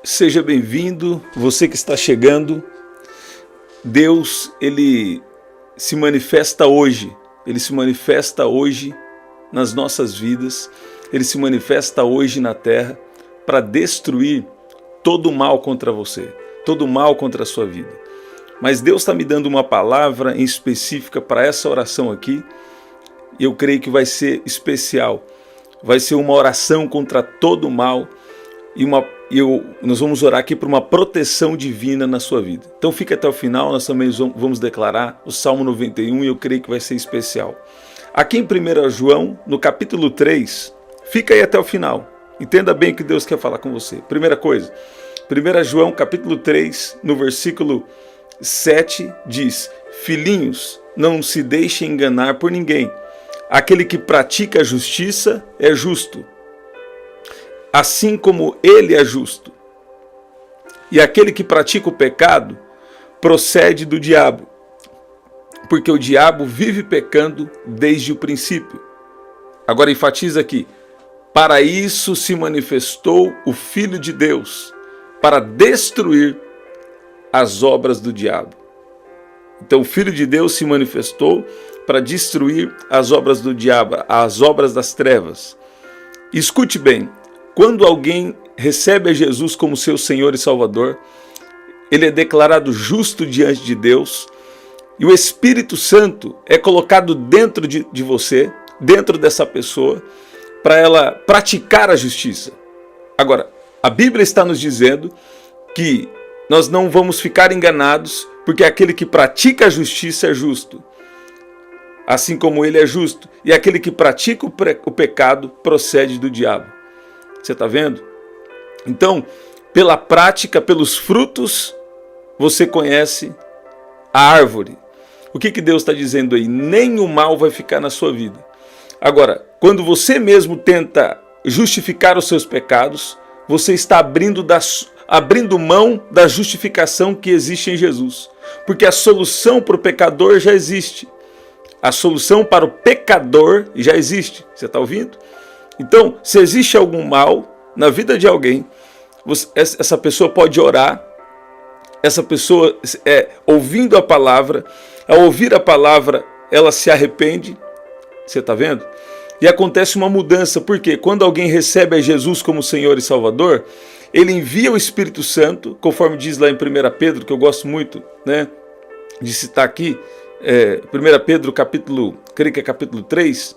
Seja bem-vindo, você que está chegando. Deus, Ele se manifesta hoje. Ele se manifesta hoje nas nossas vidas. Ele se manifesta hoje na terra para destruir todo o mal contra você, todo o mal contra a sua vida. Mas Deus está me dando uma palavra em específica para essa oração aqui. E eu creio que vai ser especial. Vai ser uma oração contra todo o mal. Nós vamos orar aqui por uma proteção divina na sua vida. Então fica até o final, nós também vamos declarar o Salmo 91 e eu creio que vai ser especial. Aqui em 1 João, no capítulo 3, fica aí até o final. Entenda bem o que Deus quer falar com você. Primeira coisa, 1 João capítulo 3, no versículo 7, diz: Filhinhos, não se deixem enganar por ninguém. Aquele que pratica a justiça é justo, assim como ele é justo. E aquele que pratica o pecado procede do diabo, porque o diabo vive pecando desde o princípio. Agora enfatiza aqui: para isso se manifestou o Filho de Deus, para destruir as obras do diabo. Então o Filho de Deus se manifestou para destruir as obras do diabo, as obras das trevas. Escute bem, quando alguém recebe a Jesus como seu Senhor e Salvador, ele é declarado justo diante de Deus e o Espírito Santo é colocado dentro de você, dentro dessa pessoa, para ela praticar a justiça. Agora, a Bíblia está nos dizendo que nós não vamos ficar enganados, porque aquele que pratica a justiça é justo, assim como ele é justo, e aquele que pratica o pecado procede do diabo. Você está vendo? Então, pela prática, pelos frutos, você conhece a árvore. O que Deus está dizendo aí? Nem o mal vai ficar na sua vida. Agora, quando você mesmo tenta justificar os seus pecados, você está abrindo mão da justificação que existe em Jesus. Porque a solução para o pecador já existe. A solução para o pecador já existe. Você está ouvindo? Então, se existe algum mal na vida de alguém, essa pessoa pode orar, essa pessoa, ouvindo a palavra, ao ouvir a palavra, ela se arrepende, você está vendo? E acontece uma mudança, porque quando alguém recebe a Jesus como Senhor e Salvador, ele envia o Espírito Santo, conforme diz lá em 1 Pedro, que eu gosto muito, né, de citar aqui, 1 Pedro capítulo 3,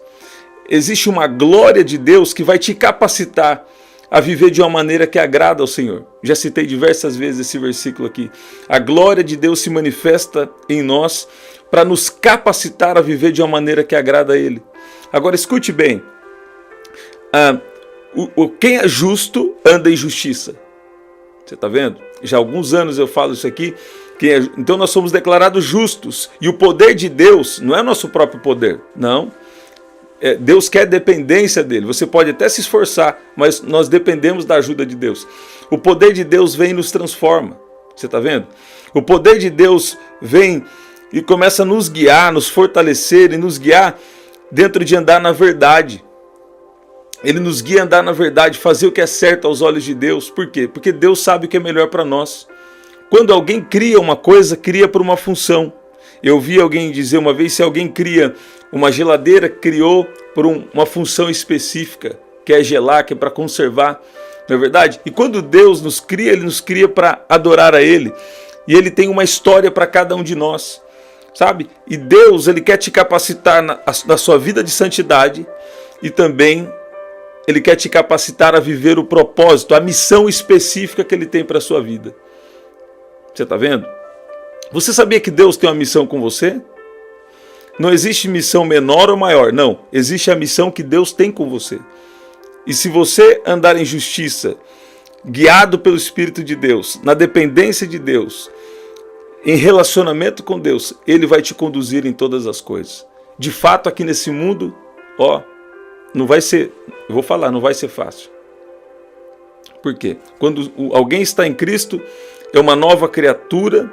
existe uma glória de Deus que vai te capacitar a viver de uma maneira que agrada ao Senhor. Já citei diversas vezes esse versículo aqui. A glória de Deus se manifesta em nós para nos capacitar a viver de uma maneira que agrada a Ele. Agora escute bem. Quem é justo anda em justiça. Você está vendo? Já há alguns anos eu falo isso aqui. Então nós somos declarados justos. E o poder de Deus não é nosso próprio poder. Não. Deus quer dependência dele. Você pode até se esforçar, mas nós dependemos da ajuda de Deus. O poder de Deus vem e nos transforma. Você está vendo? O poder de Deus vem e começa a nos guiar, nos fortalecer e nos guiar dentro de andar na verdade. Ele nos guia a andar na verdade, fazer o que é certo aos olhos de Deus. Por quê? Porque Deus sabe o que é melhor para nós. Quando alguém cria uma coisa, cria por uma função. Eu ouvi alguém dizer uma vez, se alguém cria uma geladeira, criou por uma função específica, que é gelar, que é para conservar, não é verdade? E quando Deus nos cria, Ele nos cria para adorar a Ele. E Ele tem uma história para cada um de nós, sabe? E Deus, Ele quer te capacitar na sua vida de santidade e também Ele quer te capacitar a viver o propósito, a missão específica que Ele tem para a sua vida. Você está vendo? Você sabia que Deus tem uma missão com você? Não existe missão menor ou maior, não. Existe a missão que Deus tem com você. E se você andar em justiça, guiado pelo Espírito de Deus, na dependência de Deus, em relacionamento com Deus, Ele vai te conduzir em todas as coisas. De fato, aqui nesse mundo, não vai ser, eu vou falar, não vai ser fácil. Por quê? Quando alguém está em Cristo, é uma nova criatura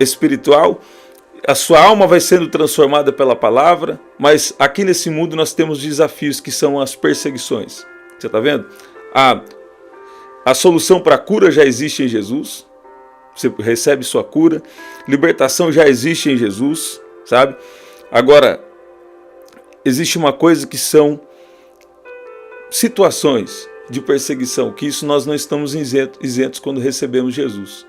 espiritual, a sua alma vai sendo transformada pela palavra, mas aqui nesse mundo nós temos desafios que são as perseguições. Você está vendo? A solução para a cura já existe em Jesus. Você recebe sua cura. Libertação já existe em Jesus, sabe? Agora, existe uma coisa que são situações de perseguição, que isso nós não estamos isentos quando recebemos Jesus.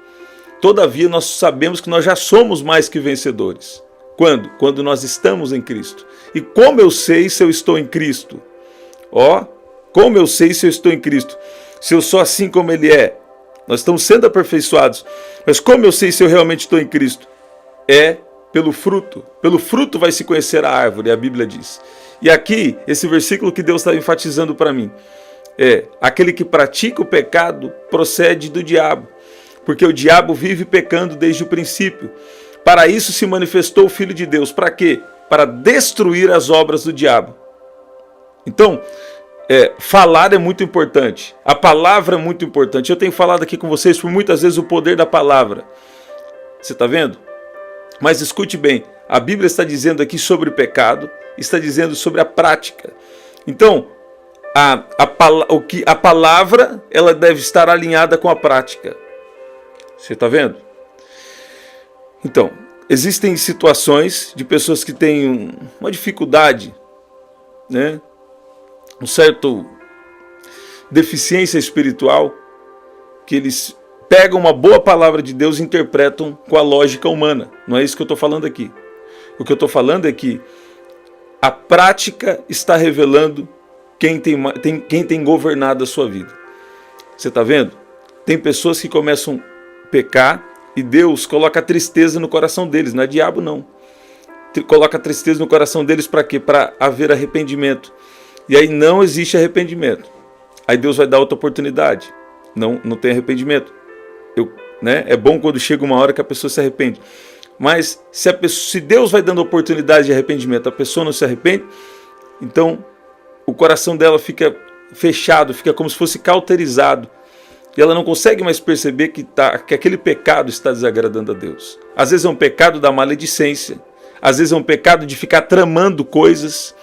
Todavia, nós sabemos que nós já somos mais que vencedores. Quando? Quando nós estamos em Cristo. E como eu sei se eu estou em Cristo? Como eu sei se eu estou em Cristo? Se eu sou assim como Ele é? Nós estamos sendo aperfeiçoados. Mas como eu sei se eu realmente estou em Cristo? É pelo fruto. Pelo fruto vai se conhecer a árvore, a Bíblia diz. E aqui, esse versículo que Deus está enfatizando para mim, aquele que pratica o pecado procede do diabo, porque o diabo vive pecando desde o princípio. Para isso se manifestou o Filho de Deus. Para quê? Para destruir as obras do diabo. Então, falar é muito importante. A palavra é muito importante. Eu tenho falado aqui com vocês por muitas vezes o poder da palavra. Você está vendo? Mas escute bem, a Bíblia está dizendo aqui sobre pecado, está dizendo sobre a prática. Então, a palavra ela deve estar alinhada com a prática. Você está vendo? Então, existem situações de pessoas que têm uma dificuldade, né? Um certo deficiência espiritual, que eles pegam uma boa palavra de Deus e interpretam com a lógica humana. Não é isso que eu estou falando aqui. O que eu estou falando é que a prática está revelando quem tem governado a sua vida. Você está vendo? Tem pessoas que começam a pecar e Deus coloca tristeza no coração deles. Não é diabo, não. Coloca tristeza no coração deles para quê? Para haver arrependimento. E aí não existe arrependimento. Aí Deus vai dar outra oportunidade. Não tem arrependimento. É bom quando chega uma hora que a pessoa se arrepende. Mas se Deus vai dando oportunidade de arrependimento, a pessoa não se arrepende, então o coração dela fica fechado, fica como se fosse cauterizado. E ela não consegue mais perceber que aquele pecado está desagradando a Deus. Às vezes é um pecado da maledicência. Às vezes é um pecado de ficar tramando coisas,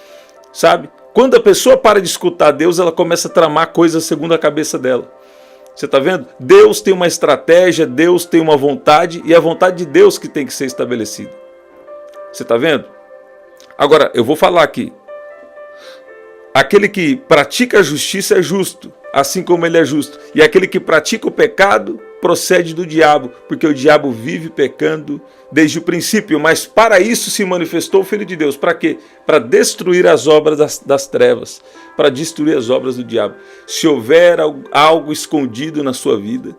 sabe? Quando a pessoa para de escutar Deus, ela começa a tramar coisas segundo a cabeça dela. Você está vendo? Deus tem uma estratégia, Deus tem uma vontade, e é a vontade de Deus que tem que ser estabelecida. Você está vendo? Agora, eu vou falar aqui. Aquele que pratica a justiça é justo, assim como ele é justo. E aquele que pratica o pecado procede do diabo, porque o diabo vive pecando desde o princípio. Mas para isso se manifestou o Filho de Deus. Para quê? Para destruir as obras das trevas, para destruir as obras do diabo. Se houver algo escondido na sua vida,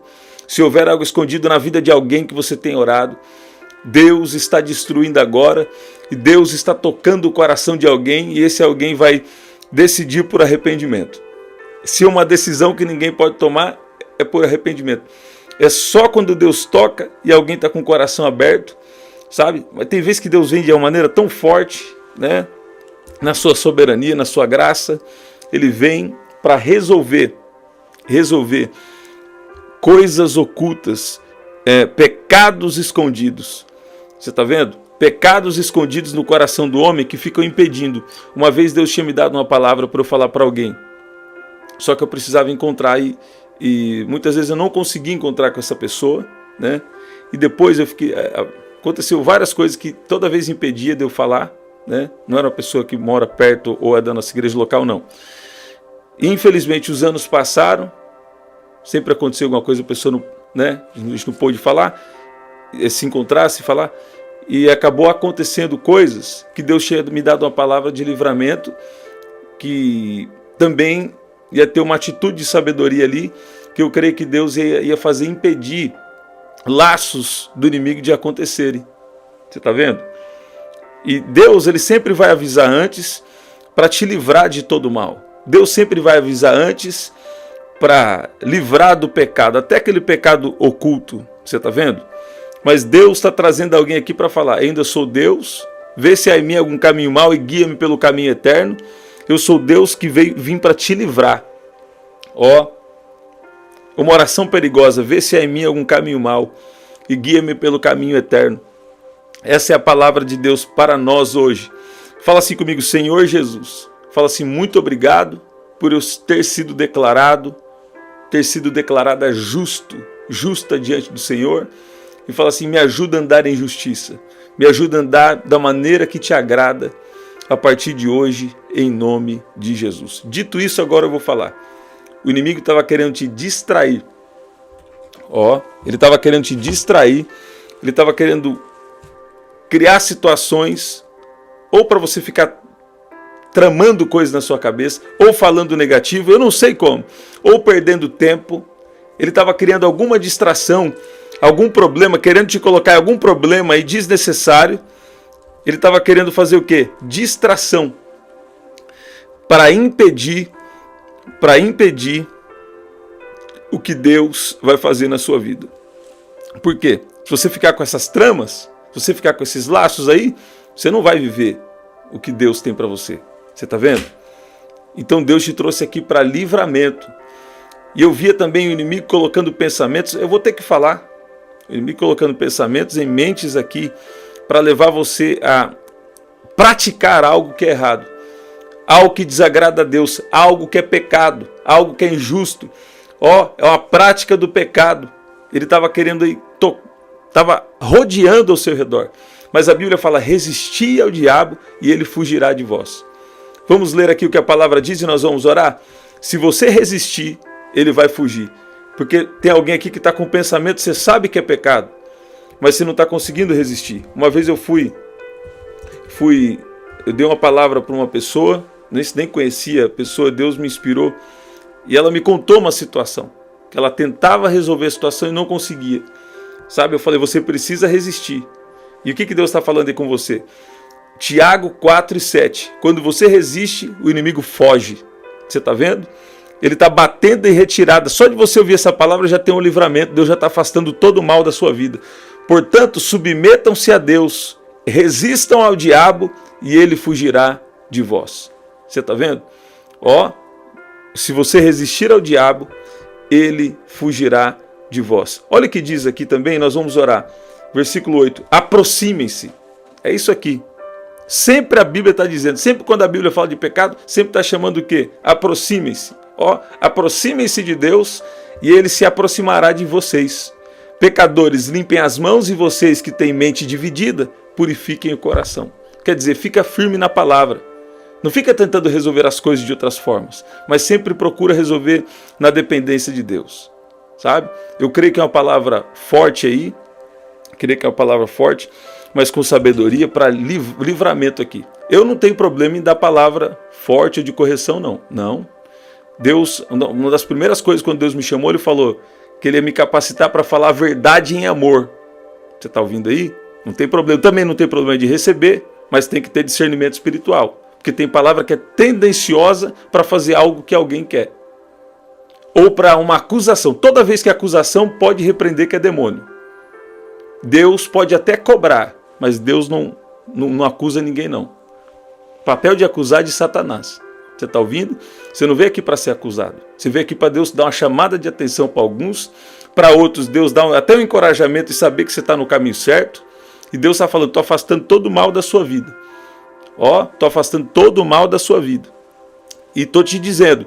se houver algo escondido na vida de alguém que você tem orado, Deus está destruindo agora, e Deus está tocando o coração de alguém, e esse alguém vai decidir por arrependimento. Se é uma decisão que ninguém pode tomar, é por arrependimento. É só quando Deus toca e alguém está com o coração aberto, sabe? Mas tem vezes que Deus vem de uma maneira tão forte, né? Na sua soberania, na sua graça, Ele vem para resolver coisas ocultas, pecados escondidos. Você está vendo? Pecados escondidos no coração do homem que ficam impedindo. Uma vez Deus tinha me dado uma palavra para eu falar para alguém, só que eu precisava encontrar e muitas vezes eu não consegui encontrar com essa pessoa, né? E depois aconteceu várias coisas que toda vez impedia de eu falar, né? Não era uma pessoa que mora perto ou é da nossa igreja local, não. E, infelizmente os anos passaram, sempre aconteceu alguma coisa, a pessoa não, né? A gente não pôde falar, se encontrar, se falar, e acabou acontecendo coisas que Deus tinha me dado uma palavra de livramento, que também ia ter uma atitude de sabedoria ali, que eu creio que Deus ia fazer impedir laços do inimigo de acontecerem. Você está vendo? E Deus, Ele sempre vai avisar antes para te livrar de todo mal. Deus sempre vai avisar antes para livrar do pecado, até aquele pecado oculto. Você está vendo? Mas Deus está trazendo alguém aqui para falar: ainda sou Deus, vê se há em mim algum caminho mau e guia-me pelo caminho eterno. Eu sou Deus que vim para te livrar. Uma oração perigosa: vê se há em mim algum caminho mau e guia-me pelo caminho eterno. Essa é a palavra de Deus para nós hoje. Fala assim comigo: Senhor Jesus. Fala assim: muito obrigado por eu ter sido declarado ter sido declarada justa diante do Senhor, e fala assim: me ajuda a andar em justiça, me ajuda a andar da maneira que te agrada a partir de hoje, em nome de Jesus. Dito isso, agora eu vou falar. O inimigo estava querendo te distrair. Ele estava querendo te distrair, ele estava querendo criar situações, ou para você ficar tramando coisas na sua cabeça, ou falando negativo, eu não sei como, ou perdendo tempo. Ele estava criando alguma distração, algum problema, querendo te colocar em algum problema aí desnecessário. Ele estava querendo fazer o quê? Distração, para impedir o que Deus vai fazer na sua vida. Por quê? Se você ficar com essas tramas, se você ficar com esses laços aí, você não vai viver o que Deus tem para você. Você está vendo? Então Deus te trouxe aqui para livramento. E eu via também o inimigo colocando pensamentos, eu vou ter que falar, o inimigo colocando pensamentos em mentes aqui, para levar você a praticar algo que é errado, algo que desagrada a Deus, algo que é pecado, algo que é injusto. É uma prática do pecado. Ele estava querendo aí, estava rodeando ao seu redor. Mas a Bíblia fala: resisti ao diabo e ele fugirá de vós. Vamos ler aqui o que a palavra diz e nós vamos orar? Se você resistir, ele vai fugir. Porque tem alguém aqui que está com pensamento, você sabe que é pecado, mas você não está conseguindo resistir. Uma vez eu dei uma palavra para uma pessoa, nem conhecia a pessoa, Deus me inspirou, e ela me contou uma situação, que ela tentava resolver a situação e não conseguia. Sabe, eu falei: você precisa resistir. E o que Deus está falando aí com você? Tiago 4:7. Quando você resiste, o inimigo foge. Você está vendo? Ele está batendo em retirada. Só de você ouvir essa palavra já tem um livramento. Deus já está afastando todo o mal da sua vida. Portanto, submetam-se a Deus, resistam ao diabo e ele fugirá de vós. Você está vendo? Se você resistir ao diabo, ele fugirá de vós. Olha o que diz aqui também, nós vamos orar. Versículo 8. Aproximem-se. É isso aqui. Sempre a Bíblia está dizendo, sempre quando a Bíblia fala de pecado, sempre está chamando o quê? Aproximem-se. Aproximem-se de Deus e ele se aproximará de vocês. Pecadores, limpem as mãos, e vocês que têm mente dividida, purifiquem o coração. Quer dizer, fica firme na palavra. Não fica tentando resolver as coisas de outras formas, mas sempre procura resolver na dependência de Deus. Sabe? Eu creio que é uma palavra forte aí, mas com sabedoria para livramento aqui. Eu não tenho problema em dar palavra forte ou de correção, não. Não. Deus, uma das primeiras coisas quando Deus me chamou, ele falou que ele ia me capacitar para falar a verdade em amor. Você está ouvindo aí? Não tem problema. Também não tem problema de receber, mas tem que ter discernimento espiritual. Porque tem palavra que é tendenciosa para fazer algo que alguém quer. Ou para uma acusação. Toda vez que é acusação, pode repreender que é demônio. Deus pode até cobrar, mas Deus não acusa ninguém, não. O papel de acusar é de Satanás. Você está ouvindo? Você não veio aqui para ser acusado. Você veio aqui para Deus dar uma chamada de atenção para alguns. Para outros, Deus dá até um encorajamento e saber que você está no caminho certo. E Deus está falando: estou afastando todo o mal da sua vida. Estou afastando todo o mal da sua vida. E estou te dizendo,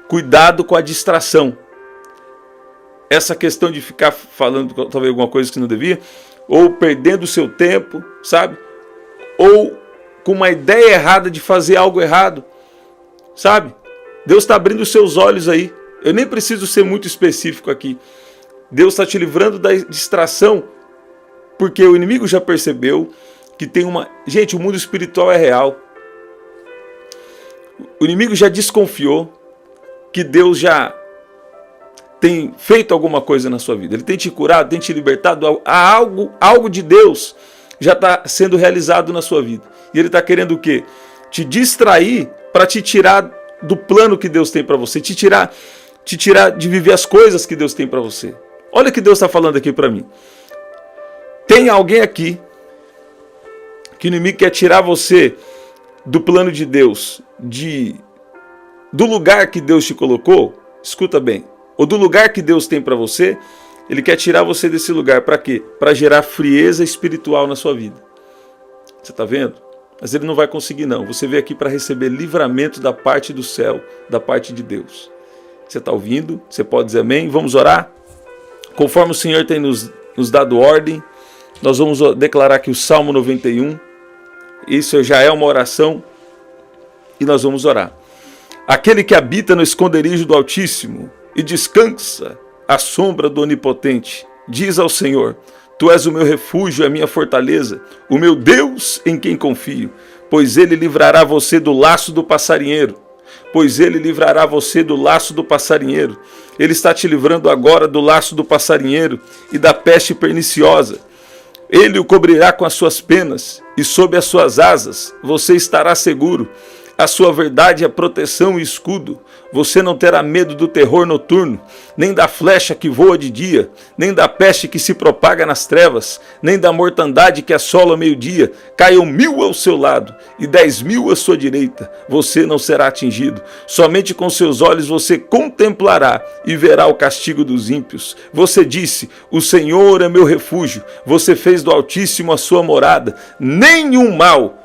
cuidado com a distração. Essa questão de ficar falando talvez alguma coisa que não devia, ou perdendo o seu tempo, sabe? Ou com uma ideia errada de fazer algo errado, sabe? Deus está abrindo os seus olhos aí. Eu nem preciso ser muito específico aqui. Deus está te livrando da distração, porque o inimigo já percebeu que tem uma... Gente, o mundo espiritual é real. O inimigo já desconfiou que Deus já tem feito alguma coisa na sua vida. Ele tem te curado, tem te libertado. Algo de Deus já está sendo realizado na sua vida. E ele está querendo o quê? Te distrair para te tirar do plano que Deus tem para você. Te tirar de viver as coisas que Deus tem para você. Olha o que Deus está falando aqui para mim. Tem alguém aqui que o inimigo quer tirar você do plano de Deus, do lugar que Deus te colocou. Escuta bem. Ou do lugar que Deus tem para você, ele quer tirar você desse lugar. Para quê? Para gerar frieza espiritual na sua vida. Você está vendo? Mas ele não vai conseguir, não. Você veio aqui para receber livramento da parte do céu, da parte de Deus. Você está ouvindo? Você pode dizer amém? Vamos orar? Conforme o Senhor tem nos dado ordem, nós vamos declarar aqui o Salmo 91. Isso já é uma oração e nós vamos orar. Aquele que habita no esconderijo do Altíssimo e descansa à sombra do Onipotente, diz ao Senhor: Tu és o meu refúgio, a minha fortaleza, o meu Deus em quem confio, pois ele livrará você do laço do passarinheiro. Pois ele livrará você do laço do passarinheiro. Ele está te livrando agora do laço do passarinheiro e da peste perniciosa. Ele o cobrirá com as suas penas, e sob as suas asas você estará seguro. A sua verdade é proteção e escudo. Você não terá medo do terror noturno, nem da flecha que voa de dia, nem da peste que se propaga nas trevas, nem da mortandade que assola ao meio-dia. Caiam 1000 ao seu lado e 10.000 à sua direita. Você não será atingido. Somente com seus olhos você contemplará e verá o castigo dos ímpios. Você disse: o Senhor é meu refúgio. Você fez do Altíssimo a sua morada. Nenhum mal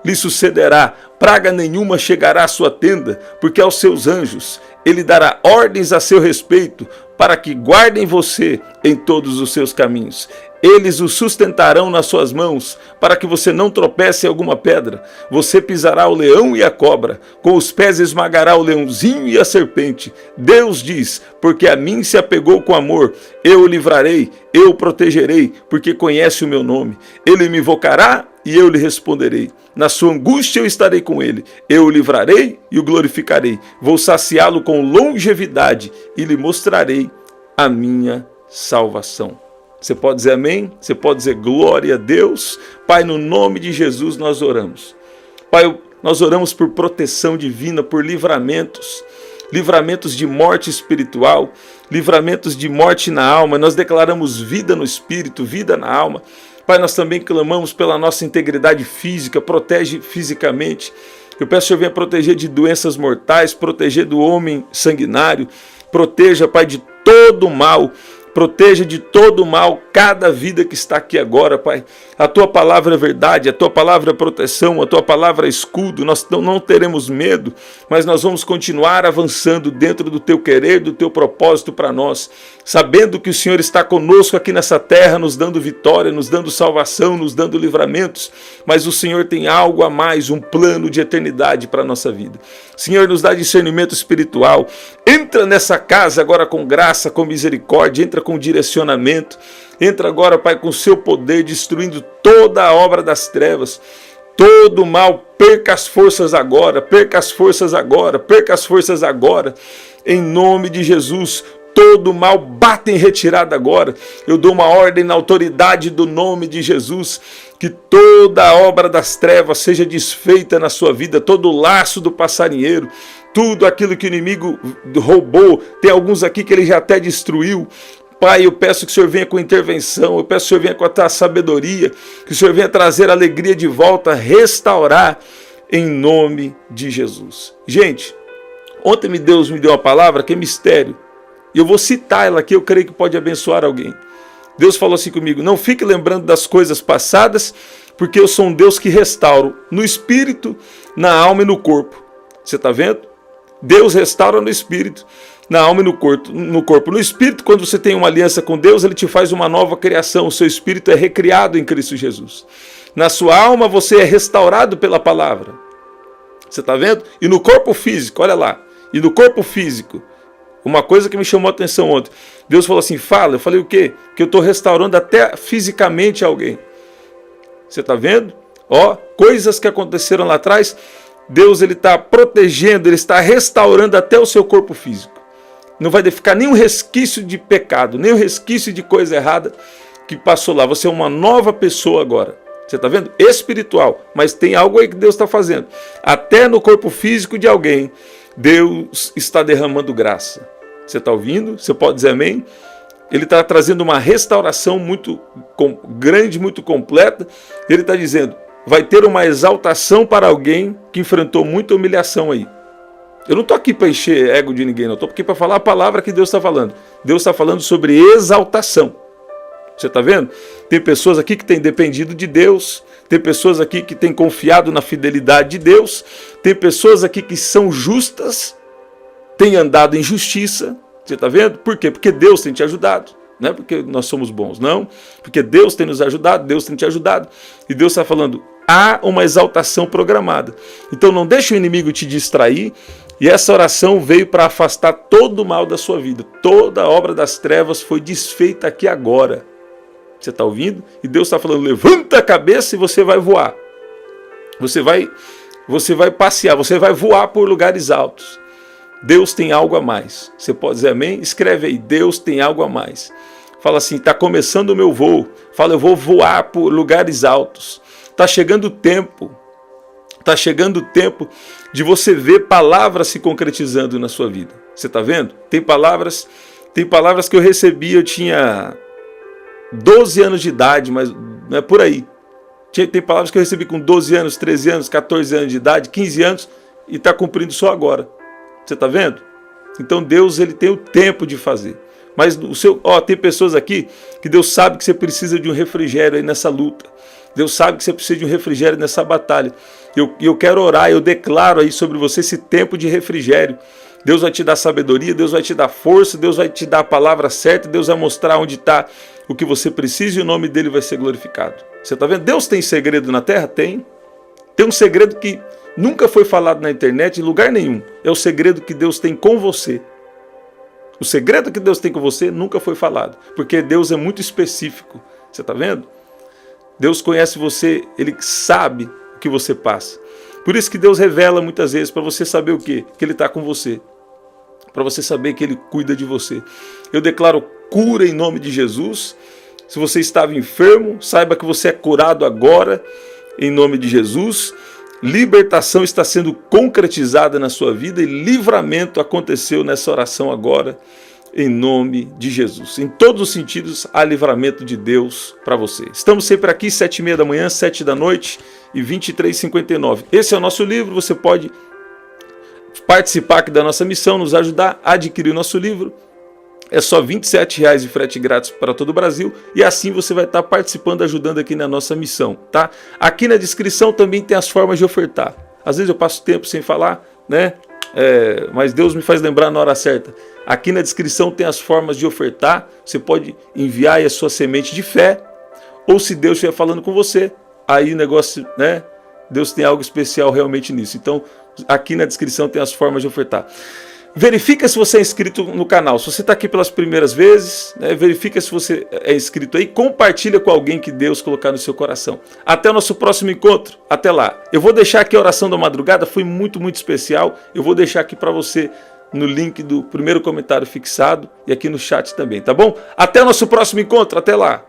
lhe sucederá, praga nenhuma chegará à sua tenda, porque aos seus anjos ele dará ordens a seu respeito, para que guardem você em todos os seus caminhos. Eles o sustentarão nas suas mãos, para que você não tropece em alguma pedra. Você pisará o leão e a cobra, com os pés esmagará o leãozinho e a serpente. Deus diz: porque a mim se apegou com amor, eu o livrarei, eu o protegerei, porque conhece o meu nome. Ele me invocará e eu lhe responderei. Na sua angústia eu estarei com ele. Eu o livrarei e o glorificarei. Vou saciá-lo com longevidade e lhe mostrarei a minha salvação. Você pode dizer amém? Você pode dizer glória a Deus? Pai, no nome de Jesus nós oramos. Pai, nós oramos por proteção divina, por livramentos. Livramentos de morte espiritual, livramentos de morte na alma. Nós declaramos vida no espírito, vida na alma. Pai, nós também clamamos pela nossa integridade física, protege fisicamente. Eu peço que o Senhor venha proteger de doenças mortais, proteger do homem sanguinário, proteja, Pai, de todo mal. Proteja de todo mal cada vida que está aqui agora, Pai. A Tua palavra é verdade, a Tua palavra é proteção, a Tua palavra é escudo. Nós não teremos medo, mas nós vamos continuar avançando dentro do Teu querer, do Teu propósito para nós, sabendo que o Senhor está conosco aqui nessa terra, nos dando vitória, nos dando salvação, nos dando livramentos, mas o Senhor tem algo a mais, um plano de eternidade para a nossa vida. Senhor, nos dá discernimento espiritual. Entra nessa casa agora com graça, com misericórdia, entra com direcionamento. Entra agora, Pai, com o seu poder, destruindo toda a obra das trevas. Todo mal, perca as forças agora, perca as forças agora, perca as forças agora. Em nome de Jesus, todo mal bate em retirada agora. Eu dou uma ordem na autoridade do nome de Jesus, que toda a obra das trevas seja desfeita na sua vida, todo o laço do passarinheiro, tudo aquilo que o inimigo roubou. Tem alguns aqui que ele já até destruiu. Pai, eu peço que o Senhor venha com intervenção, eu peço que o Senhor venha com a tua sabedoria, que o Senhor venha trazer alegria de volta, restaurar em nome de Jesus. Gente, ontem Deus me deu uma palavra que é mistério, e eu vou citar ela aqui, eu creio que pode abençoar alguém. Deus falou assim comigo: não fique lembrando das coisas passadas, porque eu sou um Deus que restauro no espírito, na alma e no corpo. Você está vendo? Deus restaura no espírito, na alma e no corpo. No espírito, quando você tem uma aliança com Deus, Ele te faz uma nova criação. O seu espírito é recriado em Cristo Jesus. Na sua alma, você é restaurado pela palavra. Você está vendo? E no corpo físico, olha lá. E no corpo físico, uma coisa que me chamou a atenção ontem. Deus falou assim: fala. Eu falei o quê? Que eu estou restaurando até fisicamente alguém. Você está vendo? Ó, coisas que aconteceram lá atrás. Deus, Ele está protegendo, Ele está restaurando até o seu corpo físico. Não vai ficar nenhum resquício de pecado, nenhum resquício de coisa errada que passou lá. Você é uma nova pessoa agora. Você está vendo? Espiritual. Mas tem algo aí que Deus está fazendo. Até no corpo físico de alguém, Deus está derramando graça. Você está ouvindo? Você pode dizer amém? Ele está trazendo uma restauração muito grande, muito completa. Ele está dizendo: vai ter uma exaltação para alguém que enfrentou muita humilhação aí. Eu não estou aqui para encher ego de ninguém, não. Estou aqui para falar a palavra que Deus está falando. Deus está falando sobre exaltação. Você está vendo? Tem pessoas aqui que têm dependido de Deus. Tem pessoas aqui que têm confiado na fidelidade de Deus. Tem pessoas aqui que são justas, tem andado em justiça. Você está vendo? Por quê? Porque Deus tem te ajudado. Não é porque nós somos bons, não. Porque Deus tem nos ajudado, Deus tem te ajudado. E Deus está falando, há uma exaltação programada. Então não deixe o inimigo te distrair. E essa oração veio para afastar todo o mal da sua vida. Toda a obra das trevas foi desfeita aqui agora. Você está ouvindo? E Deus está falando, levanta a cabeça e você vai voar. Você vai passear, você vai voar por lugares altos. Deus tem algo a mais. Você pode dizer amém? Escreve aí, Deus tem algo a mais. Fala assim, está começando o meu voo. Fala, eu vou voar por lugares altos. Está chegando o tempo. Está chegando o tempo de você ver palavras se concretizando na sua vida. Você está vendo? Tem palavras que eu recebi, eu tinha 12 anos de idade, mas não é por aí. Tem palavras que eu recebi com 12 anos, 13 anos, 14 anos de idade, 15 anos e está cumprindo só agora. Você está vendo? Então Deus ele tem o tempo de fazer. Mas tem pessoas aqui que Deus sabe que você precisa de um refrigério aí nessa luta. Deus sabe que você precisa de um refrigério nessa batalha. Eu quero orar, eu declaro aí sobre você esse tempo de refrigério. Deus vai te dar sabedoria, Deus vai te dar força, Deus vai te dar a palavra certa, Deus vai mostrar onde está o que você precisa e o nome dele vai ser glorificado. Você está vendo? Deus tem segredo na terra? Tem. Tem um segredo que nunca foi falado na internet em lugar nenhum. É o segredo que Deus tem com você. O segredo que Deus tem com você nunca foi falado. Porque Deus é muito específico. Você está vendo? Deus conhece você, Ele sabe o que você passa. Por isso que Deus revela muitas vezes para você saber o quê? Que Ele está com você. Para você saber que Ele cuida de você. Eu declaro cura em nome de Jesus. Se você estava enfermo, saiba que você é curado agora em nome de Jesus. Libertação está sendo concretizada na sua vida e livramento aconteceu nessa oração agora em nome de Jesus. Em todos os sentidos, há livramento de Deus para você. Estamos sempre aqui, 7h30 da manhã, 7 da noite e 23h59. Esse é o nosso livro, você pode participar aqui da nossa missão, nos ajudar a adquirir o nosso livro. É só R$ 27,00 de frete grátis para todo o Brasil e assim você vai estar participando, ajudando aqui na nossa missão, tá? Aqui na descrição também tem as formas de ofertar. Às vezes eu passo tempo sem falar, né? Mas Deus me faz lembrar na hora certa. Aqui na descrição tem as formas de ofertar. Você pode enviar aí a sua semente de fé, ou se Deus estiver falando com você, aí o negócio, né? Deus tem algo especial realmente nisso. Então, aqui na descrição tem as formas de ofertar. Verifica se você é inscrito no canal. Se você está aqui pelas primeiras vezes, né, verifica se você é inscrito aí. Compartilha com alguém que Deus colocar no seu coração. Até o nosso próximo encontro. Até lá. Eu vou deixar aqui a oração da madrugada. Foi muito, muito especial. Eu vou deixar aqui para você no link do primeiro comentário fixado e aqui no chat também, tá bom? Até o nosso próximo encontro. Até lá.